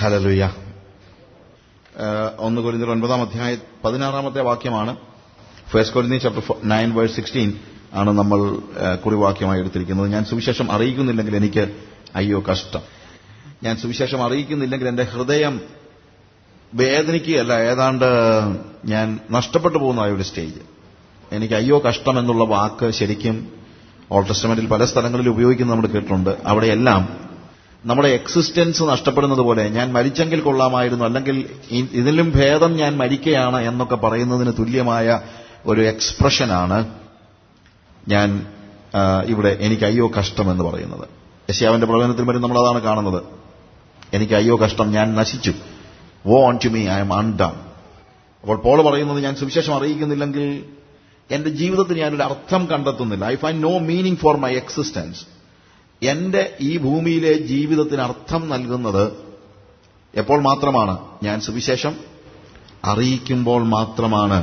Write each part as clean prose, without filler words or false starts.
Hallelujah. 1 കൊരിന്ത്യർ 9 16 വാക്യമാണ്. 1 Corinthians chapter 9 verse 16 ആണ് നമ്മൾ കുറിവാക്യമായി എടുത്തിരിക്കുന്നത്. ഞാൻ സുവിശേഷം അറിയിക്കുന്നില്ലെങ്കിൽ എനിക്ക് അയ്യോ കഷ്ടം. ഞാൻ സുവിശേഷം അറിയിക്കുന്നില്ലെങ്കിൽ എന്റെ ഹൃദയം വേദനിക്കുകയല്ല, ഏതാണ്ട് ഞാൻ നഷ്ടപ്പെട്ടു പോകുന്ന ഒരു സ്റ്റേജ്. എനിക്ക് അയ്യോ കഷ്ടം എന്നുള്ള വാക്ക് ശരിക്കും ഓൾഡ് ടെസ്റ്റമെന്റിൽ പല സ്ഥലങ്ങളിൽ ഉപയോഗിക്കുന്നത് നമ്മൾ കേട്ടിട്ടുണ്ട്. അവിടെയെല്ലാം നമ്മുടെ എക്സിസ്റ്റൻസ് നഷ്ടപ്പെടുന്നത് പോലെ, ഞാൻ മരിച്ചെങ്കിൽ കൊള്ളാമായിരുന്നു, അല്ലെങ്കിൽ ഇതിലും ഭേദം ഞാൻ മരിക്കുകയാണ് എന്നൊക്കെ പറയുന്നതിന് തുല്യമായ ഒരു എക്സ്പ്രഷനാണ് ഞാൻ ഇവിടെ എനിക്ക് അയ്യോ കഷ്ടം എന്ന് പറയുന്നത്. യെശയ്യാവിന്റെ പ്രവചനത്തിൽ വരെ നമ്മൾ അതാണ് കാണുന്നത്. എനിക്ക് അയ്യോ കഷ്ടം, ഞാൻ നശിച്ചു. Woe unto me, I am undone. അപ്പോൾ പോൾ പറയുന്നത്, ഞാൻ സുവിശേഷം അറിയിക്കുന്നില്ലെങ്കിൽ എന്റെ ജീവിതത്തിന് ഞാനൊരു അർത്ഥം കണ്ടെത്തുന്നില്ല. I find no meaning for my existence. എന്റെ ഈ ഭൂമിയിലെ ജീവിതത്തിന് അർത്ഥം നൽകുന്നത് എപ്പോൾ മാത്രമാണ്? ഞാൻ സുവിശേഷം അറിയിക്കുമ്പോൾ മാത്രമാണ്.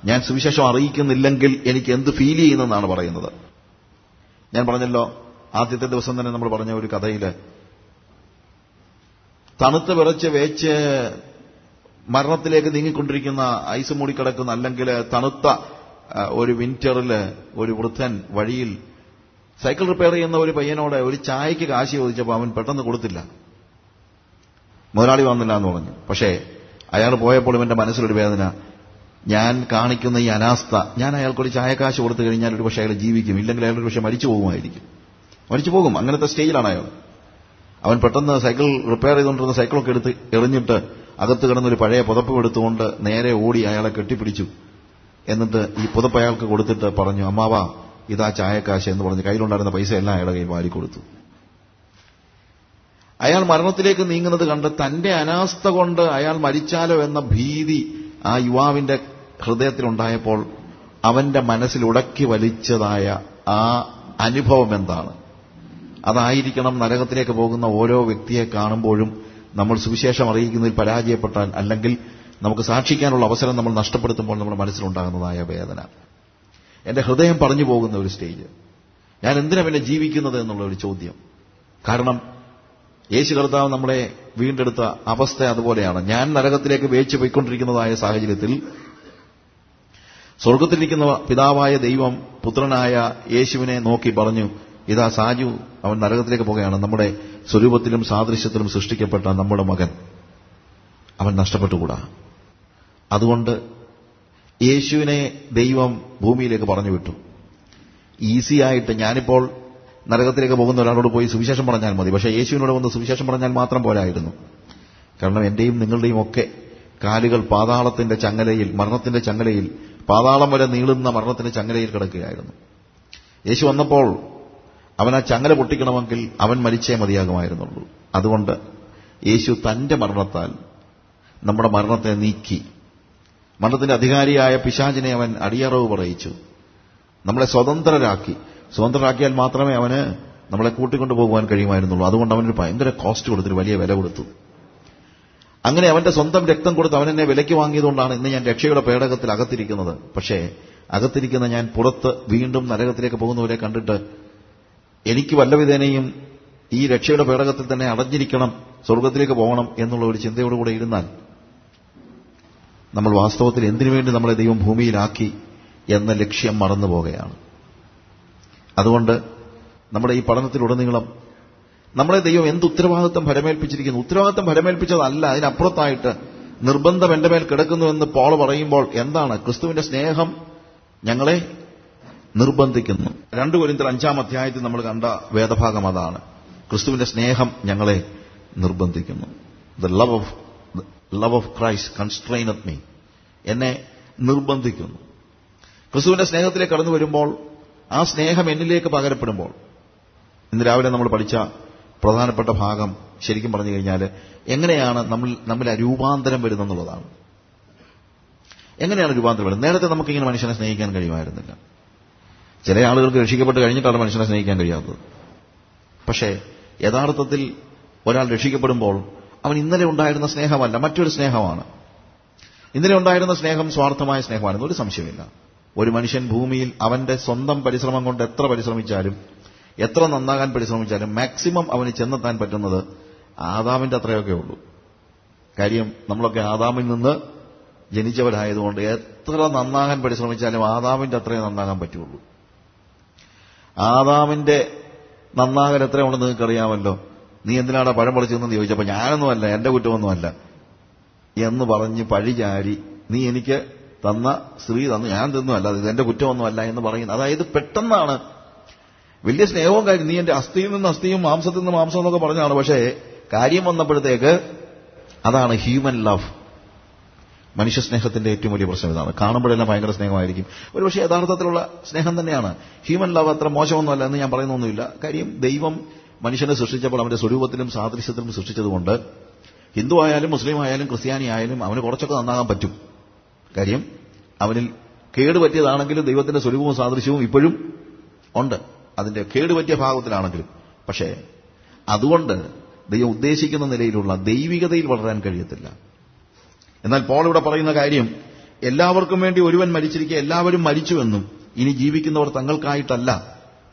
ഞാൻ സുവിശേഷം അറിയിക്കുന്നില്ലെങ്കിൽ എനിക്ക് എന്ത് ഫീൽ ചെയ്യുന്നെന്നാണ് പറയുന്നത്. ഞാൻ പറഞ്ഞല്ലോ, ആദ്യത്തെ ദിവസം തന്നെ നമ്മൾ പറഞ്ഞ ഒരു കഥയില് തണുത്ത് വിറച്ച് വേച്ച് മരണത്തിലേക്ക് നീങ്ങിക്കൊണ്ടിരിക്കുന്ന, ഐസ് മൂടിക്കിടക്കുന്ന, അല്ലെങ്കിൽ തണുത്ത ഒരു വിന്ററില് ഒരു വൃദ്ധൻ വഴിയിൽ സൈക്കിൾ റിപ്പയർ ചെയ്യുന്ന ഒരു പയ്യനോട് ഒരു ചായയ്ക്ക് കാശ് ചോദിച്ചപ്പോൾ അവൻ പെട്ടെന്ന് കൊടുത്തില്ല. മുതലാളി വന്നില്ല എന്ന് പറഞ്ഞു. പക്ഷേ അയാൾ പോയപ്പോൾ ഇവന്റെ മനസ്സിലൊരു വേദന, ഞാൻ കാണിക്കുന്ന ഈ അനാസ്ഥ, ഞാൻ അയാൾക്കൊരു ചായക്കാശ് കൊടുത്തു കഴിഞ്ഞാൽ ഒരു പക്ഷേ അയാൾ ജീവിക്കും, ഇല്ലെങ്കിൽ അയാൾ ഒരു പക്ഷേ മരിച്ചു പോകുമായിരിക്കും. മരിച്ചു പോകും. അങ്ങനത്തെ സ്റ്റേജിലാണ് അയാൾ. അവൻ പെട്ടെന്ന് സൈക്കിൾ റിപ്പയർ ചെയ്തുകൊണ്ടിരുന്ന സൈക്കിളൊക്കെ എടുത്ത് എറിഞ്ഞിട്ട് അകത്ത് കിടന്നൊരു പഴയ പുതപ്പ് എടുത്തുകൊണ്ട് നേരെ ഓടി അയാളെ കെട്ടിപ്പിടിച്ചു. എന്നിട്ട് ഈ പുതപ്പ് അയാൾക്ക് കൊടുത്തിട്ട് പറഞ്ഞു, അമ്മാവാ ഇതാ ചായക്കാശ് എന്ന് പറഞ്ഞ് കയ്യിലുണ്ടായിരുന്ന പൈസ എല്ലാം അയാളുടെ കയ്യിൽ വാരിക്കൊടുത്തു. അയാൾ മരണത്തിലേക്ക് നീങ്ങുന്നത് കണ്ട് തന്റെ അനാസ്ഥ കൊണ്ട് അയാൾ മരിച്ചാലോ എന്ന ഭീതി ആ യുവാവിന്റെ ഹൃദയത്തിലുണ്ടായപ്പോൾ അവന്റെ മനസ്സിൽ ഉടക്കി വലിച്ചതായ ആ അനുഭവം എന്താണ്? അതായിരിക്കണം നരകത്തിലേക്ക് പോകുന്ന ഓരോ വ്യക്തിയെ കാണുമ്പോഴും നമ്മൾ സുവിശേഷം അറിയിക്കുന്നതിൽ പരാജയപ്പെട്ടാൽ, അല്ലെങ്കിൽ നമുക്ക് സാക്ഷിക്കാനുള്ള അവസരം നമ്മൾ നഷ്ടപ്പെടുത്തുമ്പോൾ നമ്മുടെ മനസ്സിലുണ്ടാകുന്നതായ വേദന. എന്റെ ഹൃദയം പറഞ്ഞു പോകുന്ന ഒരു സ്റ്റേജ്. ഞാൻ എന്തിനാ പിന്നെ ജീവിക്കുന്നത് എന്നുള്ള ഒരു ചോദ്യം. കാരണം യേശു കർത്താവ് നമ്മളെ വീണ്ടെടുത്ത അവസ്ഥ അതുപോലെയാണ്. ഞാൻ നരകത്തിലേക്ക് വേച്ചു പോയിക്കൊണ്ടിരിക്കുന്നതായ സാഹചര്യത്തിൽ സ്വർഗത്തിലിരിക്കുന്ന പിതാവായ ദൈവം പുത്രനായ യേശുവിനെ നോക്കി പറഞ്ഞു, ഇതാ സാജു, അവൻ നരകത്തിലേക്ക് പോകുകയാണ്. നമ്മുടെ സ്വരൂപത്തിലും സാദൃശ്യത്തിലും സൃഷ്ടിക്കപ്പെട്ട നമ്മുടെ മകൻ, അവൻ നഷ്ടപ്പെട്ടുകൂടാ. അതുകൊണ്ട് യേശുവിനെ ദൈവം ഭൂമിയിലേക്ക് പറഞ്ഞു വിട്ടു. ഈസിയായിട്ട് ഞാനിപ്പോൾ നരകത്തിലേക്ക് പോകുന്ന ഒരാളോട് പോയി സുവിശേഷം പറഞ്ഞാൽ മതി. പക്ഷേ യേശുവിനോട് വന്ന് സുവിശേഷം പറഞ്ഞാൽ മാത്രം പോരായിരുന്നു. കാരണം എന്റെയും നിങ്ങളുടെയും ഒക്കെ കാലുകൾ പാതാളത്തിന്റെ ചങ്ങലയിൽ, മരണത്തിന്റെ ചങ്ങലയിൽ, പാതാളം വരെ നീളുന്ന മരണത്തിന്റെ ചങ്ങലയിൽ കിടക്കുകയായിരുന്നു. യേശു വന്നപ്പോൾ അവൻ ആ ചങ്ങല പൊട്ടിക്കണമെങ്കിൽ അവൻ മരിച്ചേ മതിയാകുമായിരുന്നുള്ളൂ. അതുകൊണ്ട് യേശു തന്റെ മരണത്താൽ നമ്മുടെ മരണത്തെ നീക്കി. മരണത്തിന്റെ അധികാരിയായ പിശാചിനെ അവൻ അടിയറവ് പറയിച്ചു. നമ്മളെ സ്വതന്ത്രരാക്കിയാൽ മാത്രമേ അവന് നമ്മളെ കൂട്ടിക്കൊണ്ടു പോകുവാൻ കഴിയുമായിരുന്നുള്ളൂ. അതുകൊണ്ട് അവനൊരു ഭയങ്കര കോസ്റ്റ് കൊടുത്തൊരു വലിയ വില കൊടുത്തു. അങ്ങനെ അവന്റെ സ്വന്തം രക്തം കൊടുത്ത് അവൻ എന്നെ വിലയ്ക്ക് വാങ്ങിയതുകൊണ്ടാണ് ഇന്ന് ഞാൻ രക്ഷയുടെ പേടകത്തിൽ അകത്തിരിക്കുന്നത്. പക്ഷേ അകത്തിരിക്കുന്ന ഞാൻ പുറത്ത് വീണ്ടും നരകത്തിലേക്ക് പോകുന്നവരെ കണ്ടിട്ട് എനിക്ക് വല്ലവിധേനയും ഈ രക്ഷയുടെ പേടകത്തിൽ തന്നെ അടഞ്ഞിരിക്കണം, സ്വർഗത്തിലേക്ക് പോകണം എന്നുള്ള ഒരു ചിന്തയോടുകൂടെ ഇരുന്നാൽ നമ്മൾ വാസ്തവത്തിൽ എന്തിനുവേണ്ടി നമ്മളെ ദൈവം ഭൂമിയിലാക്കി എന്ന ലക്ഷ്യം മറന്നു പോകുകയാണ്. അതുകൊണ്ട് നമ്മുടെ ഈ പഠനത്തിലുടനീളം നമ്മളെ ദൈവം എന്ത് ഉത്തരവാദിത്വം ഫലമേൽപ്പിച്ചിരിക്കുന്നു? ഉത്തരവാദിത്വം ഫലമേൽപ്പിച്ചതല്ല, അതിനപ്പുറത്തായിട്ട് നിർബന്ധം എന്റെ മേൽ കിടക്കുന്നുവെന്ന് പോൾ പറയുമ്പോൾ എന്താണ്? ക്രിസ്തുവിന്റെ സ്നേഹം ഞങ്ങളെ നിർബന്ധിക്കുന്നു. 2 കൊരിന്ത്യർ 5 നമ്മൾ കണ്ട വേദഭാഗം അതാണ്. ക്രിസ്തുവിന്റെ സ്നേഹം ഞങ്ങളെ നിർബന്ധിക്കുന്നു. The love of Christ കൺസ്ട്രെയിനത്ത് me, എന്നെ നിർബന്ധിക്കുന്നു. ക്രിസ്തുവിന്റെ സ്നേഹത്തിലേക്ക് കടന്നു വരുമ്പോൾ, ആ സ്നേഹം എന്നിലേക്ക് പകരപ്പെടുമ്പോൾ, ഇന്ന് രാവിലെ നമ്മൾ പഠിച്ച പ്രധാനപ്പെട്ട ഭാഗം ശരിക്കും പറഞ്ഞു കഴിഞ്ഞാൽ എങ്ങനെയാണ് നമ്മൾ രൂപാന്തരം വരുന്നെന്നുള്ളതാണ്. എങ്ങനെയാണ് രൂപാന്തരം വരുന്നത്? നേരത്തെ നമുക്കിങ്ങനെ മനുഷ്യനെ സ്നേഹിക്കാൻ കഴിയുമായിരുന്നില്ല. ചില ആളുകൾക്ക് രക്ഷിക്കപ്പെട്ട് കഴിഞ്ഞിട്ടാണ് മനുഷ്യനെ സ്നേഹിക്കാൻ കഴിയാത്തത്. പക്ഷേ യഥാർത്ഥത്തിൽ ഒരാൾ രക്ഷിക്കപ്പെടുമ്പോൾ അവൻ ഇന്നലെ ഉണ്ടായിരുന്ന സ്നേഹമല്ല, മറ്റൊരു സ്നേഹമാണ്. ഇന്നലെ ഉണ്ടായിരുന്ന സ്നേഹം സ്വാർത്ഥമായ സ്നേഹമാണെന്ന് ഒരു സംശയമില്ല. ഒരു മനുഷ്യൻ ഭൂമിയിൽ അവന്റെ സ്വന്തം പരിശ്രമം കൊണ്ട് എത്ര പരിശ്രമിച്ചാലും, എത്ര നന്നാകാൻ പരിശ്രമിച്ചാലും മാക്സിമം അവന് ചെന്നെത്താൻ പറ്റുന്നത് ആദാമിന്റെ അത്രയൊക്കെ ഉള്ളൂ. കാര്യം നമ്മളൊക്കെ ആദാമിൽ നിന്ന് ജനിച്ചവരായതുകൊണ്ട് എത്ര നന്നാകാൻ പരിശ്രമിച്ചാലും ആദാമിന്റെ അത്രയും നന്നാകാൻ പറ്റുള്ളൂ. ആദാമിന്റെ നന്നാകൽ എത്രയുണ്ടെന്ന് നിങ്ങൾക്കറിയാമല്ലോ. നീ എന്തിനാണ് പഴം പറിച്ചതെന്ന് ചോദിച്ചപ്പോൾ ഞാനൊന്നുമല്ല, എന്റെ കുറ്റമൊന്നുമല്ല എന്ന് പറഞ്ഞ് പഴിചാരി നീ എനിക്ക് തന്ന സ്ത്രീ തന്നു, ഞാൻ തിന്നുമല്ല, ഇത് എന്റെ കുറ്റമൊന്നുമല്ല എന്ന് പറയുന്നത്. അതായത് പെട്ടെന്നാണ് വലിയ സ്നേഹവും കാര്യം, നീ എന്റെ അസ്ഥിയിൽ നിന്ന് അസ്ഥിയും മാംസത്തിൽ നിന്ന് മാംസം എന്നൊക്കെ പറഞ്ഞാണ്. പക്ഷേ കാര്യം വന്നപ്പോഴത്തേക്ക് അതാണ് ഹ്യൂമൻ ലവ്. മനുഷ്യ സ്നേഹത്തിന്റെ ഏറ്റവും വലിയ പ്രശ്നം ഇതാണ്. കാണുമ്പോഴെല്ലാം ഭയങ്കര സ്നേഹമായിരിക്കും, ഒരുപക്ഷെ യഥാർത്ഥത്തിലുള്ള സ്നേഹം തന്നെയാണ്. ഹ്യൂമൻ ലവ് അത്ര മോശമൊന്നുമല്ല എന്ന് ഞാൻ പറയുന്നൊന്നുമില്ല. കാര്യം ദൈവം മനുഷ്യനെ സൃഷ്ടിച്ചപ്പോൾ അവന്റെ സ്വരൂപത്തിലും സാദൃശ്യത്തിലും സൃഷ്ടിച്ചതുകൊണ്ട് ഹിന്ദു ആയാലും മുസ്ലിം ആയാലും ക്രിസ്ത്യാനി ആയാലും അവന് കുറച്ചൊക്കെ നന്നാകാൻ പറ്റും. കാര്യം അവനിൽ കേടുപറ്റിയതാണെങ്കിലും ദൈവത്തിന്റെ സ്വരൂപവും സാദൃശ്യവും ഇപ്പോഴും ഉണ്ട്, അതിന്റെ കേടുപറ്റിയ ഭാഗത്തിലാണെങ്കിലും. പക്ഷേ അതുകൊണ്ട് ദൈവം ഉദ്ദേശിക്കുന്ന നിലയിലുള്ള ദൈവികതയിൽ വളരാൻ കഴിയത്തില്ല. എന്നാൽ പോൾ ഇവിടെ പറയുന്ന കാര്യം, എല്ലാവർക്കും വേണ്ടി ഒരുവൻ മരിച്ചിരിക്കെ എല്ലാവരും മരിച്ചുവെന്നും ഇനി ജീവിക്കുന്നവർ തങ്ങൾക്കായിട്ടല്ല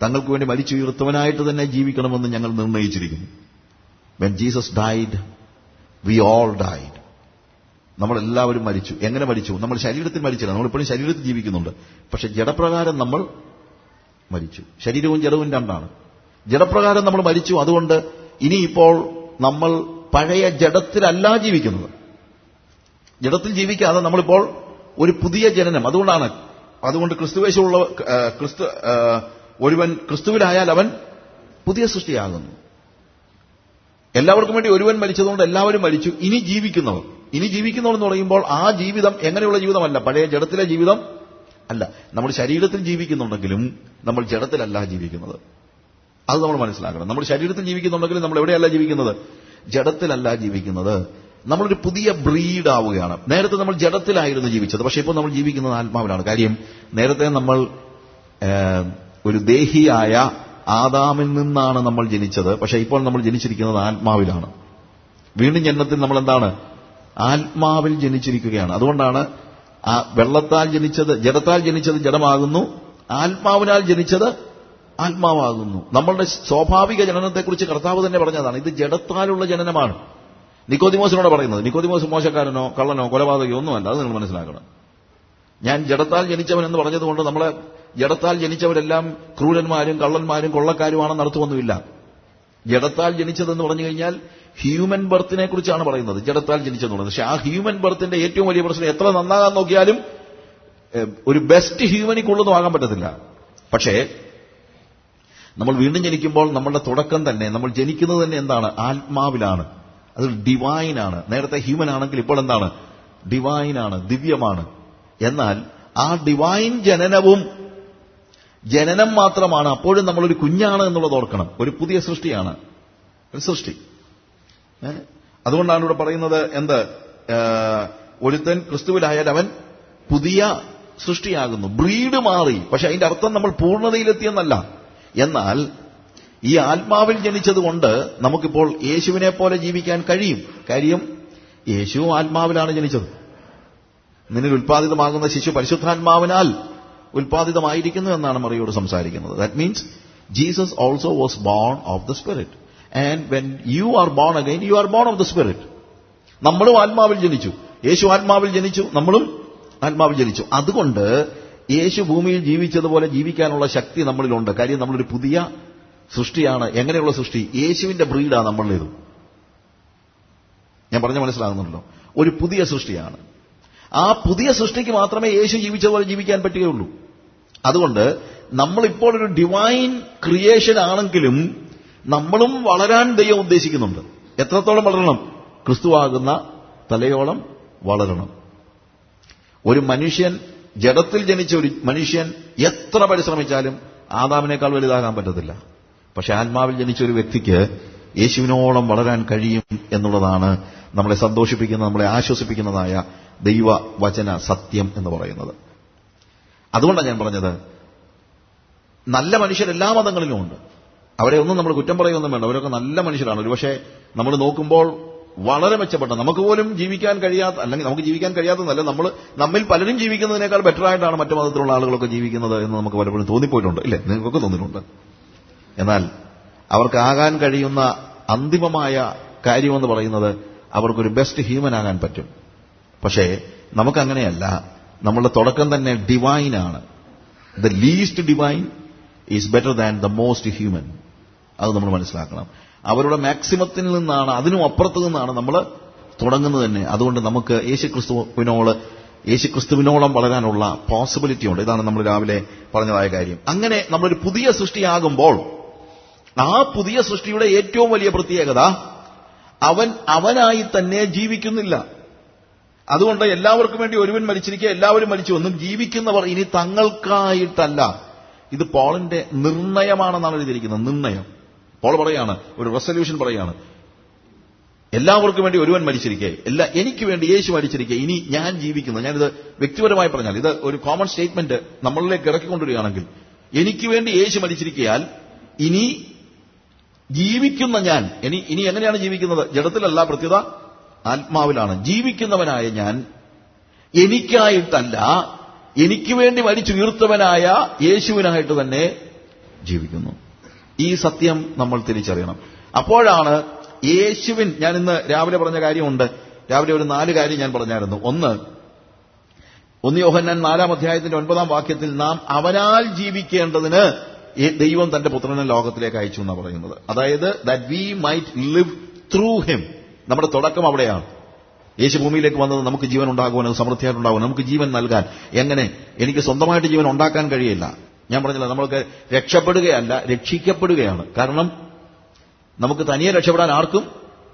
തങ്ങൾക്ക് വേണ്ടി മരിച്ചുയർത്തവനായിട്ട് തന്നെ ജീവിക്കണമെന്ന് ഞങ്ങൾ നിർണയിച്ചിരിക്കുന്നു. When Jesus died we all died. നമ്മളെല്ലാവരും മരിച്ചു. എങ്ങനെ മരിച്ചു? നമ്മൾ ശരീരത്തിൽ മരിച്ചില്ല, നമ്മളിപ്പോഴും ശരീരത്തിൽ ജീവിക്കുന്നുണ്ട്. പക്ഷെ ജഡപ്രകാരം നമ്മൾ മരിച്ചു. ശരീരവും ജഡവും രണ്ടാണ്. ജഡപ്രകാരം നമ്മൾ മരിച്ചു. അതുകൊണ്ട് ഇനിയിപ്പോൾ നമ്മൾ പഴയ ജഡത്തിലല്ല ജീവിക്കുന്നത്. ജഡത്തിൽ ജീവിക്കാതെ നമ്മളിപ്പോൾ ഒരു പുതിയ ജനനം. അതുകൊണ്ട് ക്രിസ്തുവേശുള്ള ഒരുവൻ ക്രിസ്തുവിലായാൽ അവൻ പുതിയ സൃഷ്ടിയാകുന്നു. എല്ലാവർക്കും വേണ്ടി ഒരുവൻ മരിച്ചതുകൊണ്ട് എല്ലാവരും മരിച്ചു. ഇനി ജീവിക്കുന്നവർ എന്ന് പറയുമ്പോൾ ആ ജീവിതം എങ്ങനെയുള്ള ജീവിതമല്ല, പഴയ ജഡത്തിലെ ജീവിതം അല്ല. നമ്മൾ ശരീരത്തിൽ ജീവിക്കുന്നുണ്ടെങ്കിലും നമ്മൾ ജഡത്തിലല്ല ജീവിക്കുന്നത്. അത് നമ്മൾ മനസ്സിലാക്കണം. നമ്മൾ ശരീരത്തിൽ ജീവിക്കുന്നുണ്ടെങ്കിലും നമ്മൾ എവിടെയല്ല ജീവിക്കുന്നത്? ജഡത്തിലല്ല ജീവിക്കുന്നത്. നമ്മളൊരു പുതിയ ബ്രീഡ് ആവുകയാണ്. നേരത്തെ നമ്മൾ ജഡത്തിലായിരുന്നു ജീവിച്ചത്, പക്ഷെ ഇപ്പോൾ നമ്മൾ ജീവിക്കുന്നത് ആത്മാവിലാണ്. കാര്യം നേരത്തെ നമ്മൾ ഒരു ദേഹിയായ ആദാമിൽ നിന്നാണ് നമ്മൾ ജനിച്ചത്. പക്ഷെ ഇപ്പോൾ നമ്മൾ ജനിച്ചിരിക്കുന്നത് ആത്മാവിലാണ്. വീണ്ടും ജന്മത്തിൽ നമ്മൾ എന്താണ്? ആത്മാവിൽ ജനിച്ചിരിക്കുകയാണ്. അതുകൊണ്ടാണ് വെള്ളത്താൽ ജനിച്ചത്, ജഡത്താൽ ജനിച്ചത് ജഡമാകുന്നു, ആത്മാവിനാൽ ജനിച്ചത് ആത്മാവാകുന്നു. നമ്മളുടെ സ്വാഭാവിക ജനനത്തെക്കുറിച്ച് കർത്താവ് തന്നെ പറഞ്ഞതാണ്, ഇത് ജഡത്താലുള്ള ജനനമാണ്. നിക്കോദിമോസിനോട് പറയുന്നത്. നിക്കോദിമോസ് മോശക്കാരനോ കള്ളനോ കൊലപാതകയോ ഒന്നുമല്ല. അത് നിങ്ങൾ മനസ്സിലാക്കണം. ഞാൻ ജഡത്താൽ ജനിച്ചവൻ എന്ന് പറഞ്ഞതുകൊണ്ട് നമ്മളെ ജഡത്താൽ ജനിച്ചവരെല്ലാം ക്രൂരന്മാരും കള്ളന്മാരും കൊള്ളക്കാരുമാണെന്ന് അർത്ഥമൊന്നുമില്ല. ജഡത്താൽ ജനിച്ചതെന്ന് പറഞ്ഞു കഴിഞ്ഞാൽ ഹ്യൂമൻ ബർത്തിനെ കുറിച്ചാണ് പറയുന്നത്, ജഡത്താൽ ജനിച്ചെന്ന് പറയുന്നത്. പക്ഷെ ആ ഹ്യൂമൻ ബർത്തിന്റെ ഏറ്റവും വലിയ പ്രശ്നം, എത്ര നന്നാകാൻ നോക്കിയാലും ഒരു ബെസ്റ്റ് ഹ്യൂമനിക്കുള്ളതും ആകാൻ പറ്റത്തില്ല. പക്ഷേ നമ്മൾ വീണ്ടും ജനിക്കുമ്പോൾ നമ്മളുടെ തുടക്കം തന്നെ, നമ്മൾ ജനിക്കുന്നത് തന്നെ എന്താണ്? ആത്മാവിലാണ്. അത് ഡിവൈനാണ്. നേരത്തെ ഹ്യൂമൻ ആണെങ്കിൽ ഇപ്പോൾ എന്താണ്? ഡിവൈനാണ്, ദിവ്യമാണ്. എന്നാൽ ആ ഡിവൈൻ ജനനം മാത്രമാണ്. അപ്പോഴും നമ്മളൊരു കുഞ്ഞാണ് എന്നുള്ളത് ഓർക്കണം. ഒരു പുതിയ സൃഷ്ടിയാണ്, ഒരു സൃഷ്ടി. അതുകൊണ്ടാണ് ഇവിടെ പറയുന്നത് എന്ത്? ഒരുത്തൻ ക്രിസ്തുവിലായാൽ അവൻ പുതിയ സൃഷ്ടിയാകുന്നു. ബ്രീഡ് മാറി. പക്ഷെ അതിന്റെ അർത്ഥം നമ്മൾ പൂർണ്ണതയിലെത്തിയെന്നല്ല. എന്നാൽ ഈ ആത്മാവിൽ ജനിച്ചതുകൊണ്ട് നമുക്കിപ്പോൾ യേശുവിനെ പോലെ ജീവിക്കാൻ കഴിയും. കാര്യം യേശുവും ആത്മാവിലാണ് ജനിച്ചത്. നിന്നിൽ ഉൽപ്പാദിതമാകുന്ന ശിശു പരിശുദ്ധാത്മാവിനാൽ ഉൽപ്പാദിതമായിരിക്കുന്നു എന്നാണ് മറിയോട് സംസാരിക്കുന്നത്. That means Jesus also was born of the spirit. And when you are bone again, you are bone of the spirit. നമ്മളും ആത്മാവിൽ ജനിച്ചു. യേശു ആത്മാവിൽ ജനിച്ചു, നമ്മളും ആത്മാവിൽ ജനിച്ചു. അതുകൊണ്ട് യേശു ഭൂമിയിൽ ജീവിച്ചതുപോലെ ജീവിക്കാനുള്ള ശക്തി നമ്മളിലുണ്ട്. കാര്യം നമ്മളൊരു പുതിയ സൃഷ്ടിയാണ്. എങ്ങനെയുള്ള സൃഷ്ടി? യേശുവിന്റെ ബ്രീഡാണ് നമ്മളുടേത്. ഞാൻ പറഞ്ഞ മനസ്സിലാകുന്നുണ്ടല്ലോ? ഒരു പുതിയ സൃഷ്ടിയാണ്. ആ പുതിയ സൃഷ്ടിക്ക് മാത്രമേ യേശു ജീവിച്ചതുപോലെ ജീവിക്കാൻ പറ്റുകയുള്ളൂ. അതുകൊണ്ട് നമ്മളിപ്പോൾ ഒരു ഡിവൈൻ ക്രിയേഷൻ ആണെങ്കിലും നമ്മളും വളരാൻ ദൈവം ഉദ്ദേശിക്കുന്നുണ്ട്. എത്രത്തോളം വളരണം? ക്രിസ്തുവാകുന്ന തലയോളം വളരണം. ഒരു മനുഷ്യൻ, ജഡത്തിൽ ജനിച്ച ഒരു മനുഷ്യൻ എത്ര പരിശ്രമിച്ചാലും ആദാമിനേക്കാൾ വലുതാകാൻ പറ്റത്തില്ല. പക്ഷെ ആത്മാവിൽ ജനിച്ച ഒരു വ്യക്തിക്ക് യേശുവിനോളം വളരാൻ കഴിയും എന്നുള്ളതാണ് നമ്മളെ സന്തോഷിപ്പിക്കുന്ന, നമ്മളെ ആശ്വസിപ്പിക്കുന്നതായ ദൈവവചന സത്യം എന്ന് പറയുന്നത്. അതുകൊണ്ടാണ് ഞാൻ പറഞ്ഞത്, നല്ല മനുഷ്യർ എല്ലാ മതങ്ങളിലും ഉണ്ട്. അവരെ ഒന്നും നമ്മൾ കുറ്റം പറയുകയൊന്നും വേണ്ട. അവരൊക്കെ നല്ല മനുഷ്യരാണ്. ഒരുപക്ഷെ നമ്മൾ നോക്കുമ്പോൾ വളരെ മെച്ചപ്പെട്ട, നമുക്ക് പോലും ജീവിക്കാൻ കഴിയാത്ത, അല്ലെങ്കിൽ നമുക്ക് ജീവിക്കാൻ കഴിയാത്തതല്ല, നമ്മിൽ പലരും ജീവിക്കുന്നതിനേക്കാൾ ബെറ്ററായിട്ടാണ് മറ്റു മതത്തിലുള്ള ആളുകളൊക്കെ ജീവിക്കുന്നത് എന്ന് നമുക്ക് പലപ്പോഴും തോന്നിപ്പോയിട്ടുണ്ട്, ഇല്ലേ? നിങ്ങൾക്കൊക്കെ തോന്നിയിട്ടുണ്ട്. എന്നാൽ അവർക്കാകാൻ കഴിയുന്ന അന്തിമമായ കാര്യമെന്ന് പറയുന്നത് അവർക്കൊരു ബെസ്റ്റ് ഹ്യൂമൻ ആകാൻ പറ്റും. പക്ഷേ നമുക്കങ്ങനെയല്ല. നമ്മളുടെ തുടക്കം തന്നെ ഡിവൈനാണ്. The least divine is better than the most human. അത് നമ്മൾ മനസ്സിലാക്കണം. അവരുടെ മാക്സിമത്തിൽ നിന്നാണ്, അതിനും അപ്പുറത്ത് നിന്നാണ് നമ്മൾ തുടങ്ങുന്നത് തന്നെ. അതുകൊണ്ട് നമുക്ക് യേശുക്രിസ്തുവിനോളം വളരാനുള്ള പോസിബിലിറ്റി ഉണ്ട്. ഇതാണ് നമ്മൾ രാവിലെ പറഞ്ഞതായ കാര്യം. അങ്ങനെ നമ്മളൊരു പുതിയ സൃഷ്ടിയാകുമ്പോൾ ആ പുതിയ സൃഷ്ടിയുടെ ഏറ്റവും വലിയ പ്രത്യേകത അവനായി തന്നെ ജീവിക്കുന്നില്ല. അതുകൊണ്ട് എല്ലാവർക്കും വേണ്ടി ഒരുവൻ മരിച്ചിരിക്കുക, എല്ലാവരും മരിച്ചു എന്നും ജീവിക്കുന്നവർ ഇനി തങ്ങൾക്കായിട്ടല്ല. ഇത് പോളിന്റെ നിർണയമാണെന്നാണ് എഴുതിയിരിക്കുന്നത്. നിർണയം. പോൾ പറയാണ്, ഒരു റെസല്യൂഷൻ പറയാണ്, എല്ലാവർക്കും വേണ്ടി ഒരുവൻ മരിച്ചിരിക്കെ, എനിക്ക് വേണ്ടി യേശു മരിച്ചിരിക്കെ, ഇനി ഞാൻ ജീവിക്കുന്നു. ഞാനിത് വ്യക്തിപരമായി പറഞ്ഞാൽ, ഇത് ഒരു കോമൺ സ്റ്റേറ്റ്മെന്റ് നമ്മളിലേക്ക് ഇറക്കിക്കൊണ്ടിരിക്കുകയാണെങ്കിൽ, എനിക്ക് വേണ്ടി യേശു മരിച്ചിരിക്കയാൽ ഇനി ജീവിക്കുന്ന ഞാൻ, ഇനി എങ്ങനെയാണ് ജീവിക്കുന്നത്? ജഡത്തിലല്ല, പ്രത്യുത ആത്മാവിലാണ്. ജീവിക്കുന്നവനായ ഞാൻ എനിക്കായിട്ടല്ല, എനിക്ക് വേണ്ടി മരിച്ചുയർത്തവനായ യേശുവിനായിട്ട് തന്നെ ജീവിക്കുന്നു. ഈ സത്യം നമ്മൾ തിരിച്ചറിയണം. അപ്പോഴാണ് യേശുവിൻ, ഞാൻ ഇന്ന് രാവിലെ പറഞ്ഞ കാര്യമുണ്ട്. രാവിലെ ഒരു 4 കാര്യം ഞാൻ പറഞ്ഞായിരുന്നു. 1 യോഹന്നാൻ 4-ാം അധ്യായത്തിന്റെ 9-ാം വാക്യത്തിൽ നാം അവനാൽ ജീവിക്കേണ്ടതിന് ദൈവം തന്റെ പുത്രനെ ലോകത്തിലേക്ക് അയച്ചു എന്നാണ് പറയുന്നത്. അതായത് that we might live through him. നമ്മുടെ തുടക്കം അവിടെയാണ്. യേശു ഭൂമിയിലേക്ക് വന്നത് നമുക്ക് ജീവൻ ഉണ്ടാകുവാൻ, സമൃദ്ധിയായിട്ടുണ്ടാകുവാൻ, നമുക്ക് ജീവൻ നൽകാൻ. എങ്ങനെ? എനിക്ക് സ്വന്തമായിട്ട് ജീവൻ ഉണ്ടാക്കാൻ കഴിയില്ല. ഞാൻ പറഞ്ഞില്ല, നമ്മൾക്ക് രക്ഷപ്പെടുകയല്ല, രക്ഷിക്കപ്പെടുകയാണ്. കാരണം നമുക്ക് തനിയെ രക്ഷപ്പെടാൻ ആർക്കും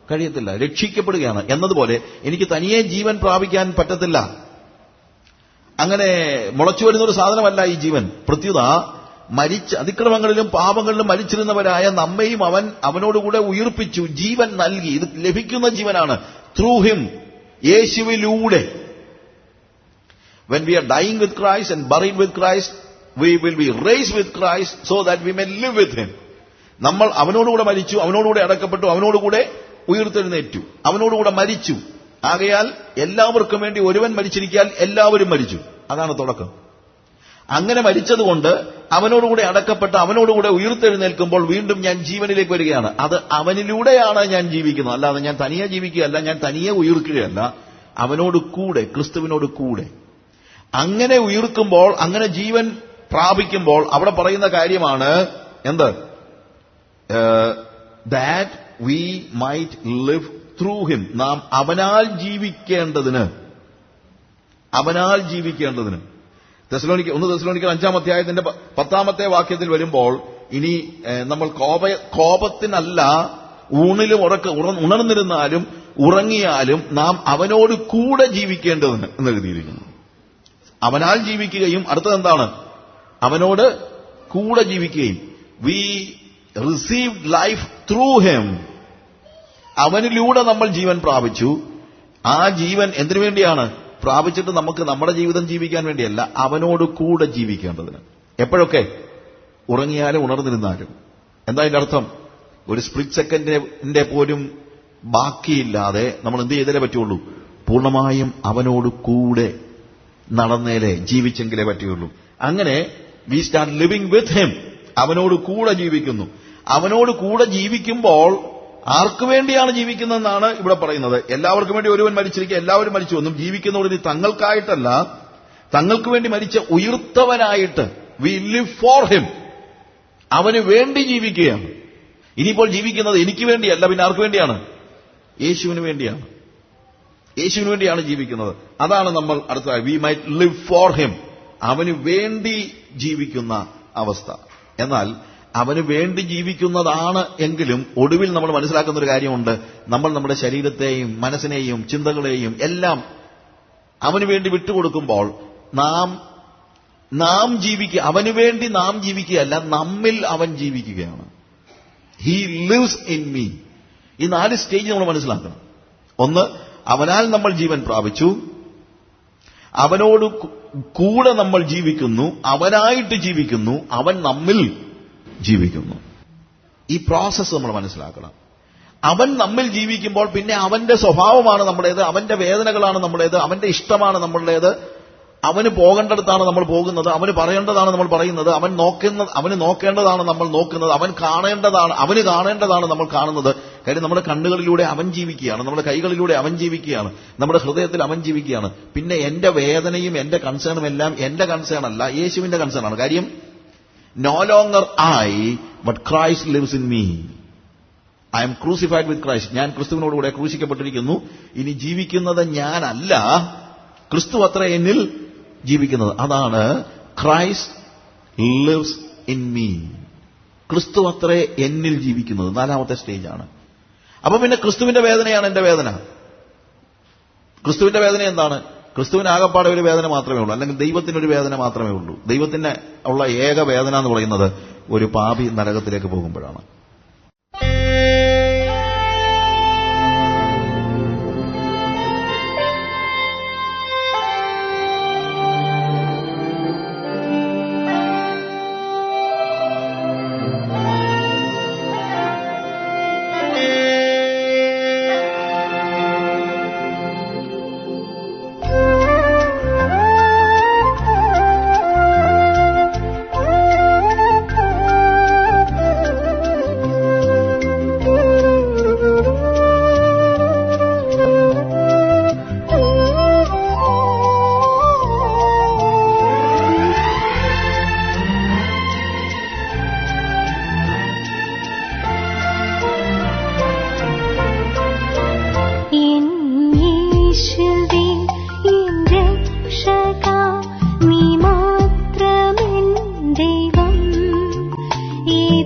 കഴിയത്തില്ല. രക്ഷിക്കപ്പെടുകയാണ്. എന്നതുപോലെ എനിക്ക് തനിയെ ജീവൻ പ്രാപിക്കാൻ പറ്റത്തില്ല. അങ്ങനെ മുളച്ചു വരുന്നൊരു സാധനമല്ല ഈ ജീവൻ. പ്രത്യുത അതിക്രമങ്ങളിലും പാപങ്ങളിലും മരിച്ചിരുന്നവരായ നമ്മയും അവനോടുകൂടെ ഉയിർപ്പിച്ചു, ജീവൻ നൽകി. ഇത് ലഭിക്കുന്ന ജീവനാണ് ത്രൂ ഹിം, യേശുവിലൂടെ. When we are dying with Christ and buried with Christ, we will be raised with Christ so that we may live with him. നമ്മൾ അവനോടുകൂടെ മരിച്ചു, അവനോടുകൂടെ അടക്കപ്പെട്ടു, അവനോടുകൂടെ ഉയർത്തെഴുന്നേറ്റു, അവനോടുകൂടെ മരിച്ചു. ആകയാൽ എല്ലാവർക്കും വേണ്ടി ഒരുവൻ മരിച്ചിരിക്കാൻ എല്ലാവരും മരിച്ചു. അതാണ് തുടക്കം. അങ്ങനെ മരിച്ചതുകൊണ്ട് അവനോടുകൂടെ അടക്കപ്പെട്ട് അവനോടുകൂടെ ഉയർത്തെഴുന്നേൽക്കുമ്പോൾ വീണ്ടും ഞാൻ ജീവനിലേക്ക് വരികയാണ്. അത് അവനിലൂടെയാണ് ഞാൻ ജീവിക്കുന്നത്. അല്ലാതെ ഞാൻ തനിയെ ജീവിക്കുകയല്ല, ഞാൻ തനിയെ ഉയർക്കുകയല്ല. അവനോട് കൂടെ, ക്രിസ്തുവിനോട് കൂടെ. അങ്ങനെ ഉയർക്കുമ്പോൾ, അങ്ങനെ ജീവൻ പ്രാപിക്കുമ്പോൾ അവിടെ പറയുന്ന കാര്യമാണ് എന്ത്? That we might live through him. നാം അവനാൽ ജീവിക്കേണ്ടതിന്. 1 തെസ്സലോനിക്കർ 5-ാം അധ്യായത്തിന്റെ 10-ാമത്തെ വാക്യത്തിൽ വരുമ്പോൾ, ഇനി നമ്മൾ കോപത്തിനല്ല, ഊണിലും ഉണർന്നിരുന്നാലും ഉറങ്ങിയാലും നാം അവനോട് കൂടെ ജീവിക്കേണ്ടതിന് എന്ന് എഴുതിയിരിക്കുന്നു. അവനാൽ ജീവിക്കുകയും, അടുത്തത് എന്താണ്? അവനോട് കൂടെ ജീവിക്കുകയും. We received life through him. അവനിലൂടെ നമ്മൾ ജീവൻ പ്രാപിച്ചു. ആ ജീവൻ എന്തിനു വേണ്ടിയാണ് പ്രാപിച്ചിട്ട്? നമുക്ക് നമ്മുടെ ജീവിതം ജീവിക്കാൻ വേണ്ടിയല്ല, അവനോട് കൂടെ ജീവിക്കേണ്ടതിന്. എപ്പോഴൊക്കെ? ഉറങ്ങിയാലും ഉണർന്നിരുന്നാലും. എന്താ അതിന്റെ അർത്ഥം? ഒരു സ്പ്ലിറ്റ് സെക്കൻഡിന്റെ പോലും ബാക്കിയില്ലാതെ നമ്മൾ എന്ത് ചെയ്തേ പറ്റുള്ളൂ? പൂർണ്ണമായും അവനോട് കൂടെ നടന്നേലേ, ജീവിച്ചെങ്കിലേ പറ്റുകയുള്ളൂ. അങ്ങനെ we start living with him. അവനോട് കൂടെ ജീവിക്കുന്നു. അവനോട് കൂടെ ജീവിക്കുമ്പോൾ ആർക്കു വേണ്ടിയാണ് ജീവിക്കുന്നതെന്നാണ് ഇവിടെ പറയുന്നത്. എല്ലാവർക്കും വേണ്ടി ഒരുവൻ മരിച്ചിരിക്കുക, എല്ലാവരും മരിച്ചു എന്നും ജീവിക്കുന്നവർ തങ്ങൾക്കായിട്ടല്ല, തങ്ങൾക്ക് വേണ്ടി മരിച്ച ഉയർത്തവനായിട്ട്. We live for him. അവന് വേണ്ടി ജീവിക്കുകയാണ്. ഇനിയിപ്പോൾ ജീവിക്കുന്നത് എനിക്ക് വേണ്ടിയല്ല, പിന്നെ ആർക്കു വേണ്ടിയാണ്? യേശുവിന് വേണ്ടിയാണ്. യേശുവിന് വേണ്ടിയാണ് ജീവിക്കുന്നത്. അതാണ് നമ്മൾ അടുത്തതായി V might live for him. അവന് വേണ്ടി ജീവിക്കുന്ന അവസ്ഥ. എന്നാൽ അവന് വേണ്ടി ജീവിക്കുന്നതാണ് എങ്കിലും ഒടുവിൽ നമ്മൾ മനസ്സിലാക്കുന്ന ഒരു കാര്യമുണ്ട്. നമ്മൾ നമ്മുടെ ശരീരത്തെയും മനസ്സിനെയും ചിന്തകളെയും എല്ലാം അവന് വേണ്ടി വിട്ടുകൊടുക്കുമ്പോൾ നാം ജീവിക്കുക, അവന് വേണ്ടി നാം ജീവിക്കുകയല്ല, നമ്മിൽ അവൻ ജീവിക്കുകയാണ്. He lives in me. ഈ 4 സ്റ്റേജ് നമ്മൾ മനസ്സിലാക്കണം. 1, അവനാൽ നമ്മൾ ജീവൻ പ്രാപിച്ചു. അവനോട് കൂടെ നമ്മൾ ജീവിക്കുന്നു, അവനായിട്ട് ജീവിക്കുന്നു, അവൻ നമ്മിൽ ജീവിക്കുന്നു. ഈ പ്രോസസ്സ് നമ്മൾ മനസ്സിലാക്കണം. അവൻ നമ്മിൽ ജീവിക്കുമ്പോൾ പിന്നെ അവന്റെ സ്വഭാവമാണ് നമ്മുടേത്, അവന്റെ വേദനകളാണ് നമ്മുടേത്, അവന്റെ ഇഷ്ടമാണ് നമ്മളുടേത്. അവന് പോകേണ്ടടുത്താണ് നമ്മൾ പോകുന്നത്, അവന് പറയേണ്ടതാണ് നമ്മൾ പറയുന്നത്, അവന് നോക്കേണ്ടതാണ് നമ്മൾ നോക്കുന്നത്, അവന് കാണേണ്ടതാണ് നമ്മൾ കാണുന്നത്. കാര്യം നമ്മുടെ കണ്ണുകളിലൂടെ അവൻ ജീവിക്കുകയാണ്, നമ്മുടെ കൈകളിലൂടെ അവൻ ജീവിക്കുകയാണ്, നമ്മുടെ ഹൃദയത്തിൽ അവൻ ജീവിക്കുകയാണ്. പിന്നെ എന്റെ വേദനയും എന്റെ കൺസേണും എല്ലാം എന്റെ കൺസേൺ അല്ല, യേശുവിന്റെ കൺസേൺ ആണ്. കാര്യം no longer I but Christ lives in me. I am crucified with Christ. ഞാൻ ക്രിസ്തുവിനോടുകൂടെ ക്രൂശിക്കപ്പെട്ടിരിക്കുന്നു. ഇനി ജീവിക്കുന്നത് ഞാനല്ല, ക്രിസ്തു അത്ര എന്നിൽ ജീവിക്കുന്നത്. അതാണ് ക്രൈസ്റ്റ് ലിവ്സ് ഇൻ മീ. ക്രിസ്തു അത്രേ എന്നിൽ ജീവിക്കുന്നത്. 4ാമത്തെ സ്റ്റേജാണ്. അപ്പൊ പിന്നെ ക്രിസ്തുവിന്റെ വേദനയാണ് എന്റെ വേദന. ക്രിസ്തുവിന്റെ വേദന എന്താണ്? ക്രിസ്തുവിന് ആകപ്പാടെ ഒരു വേദന മാത്രമേ ഉള്ളൂ, അല്ലെങ്കിൽ ദൈവത്തിനൊരു വേദന മാത്രമേ ഉള്ളൂ. ദൈവത്തിന് ഉള്ള ഏക വേദന എന്ന് പറയുന്നത് ഒരു പാപി നരകത്തിലേക്ക് പോകുമ്പോഴാണ്.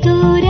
ദൂര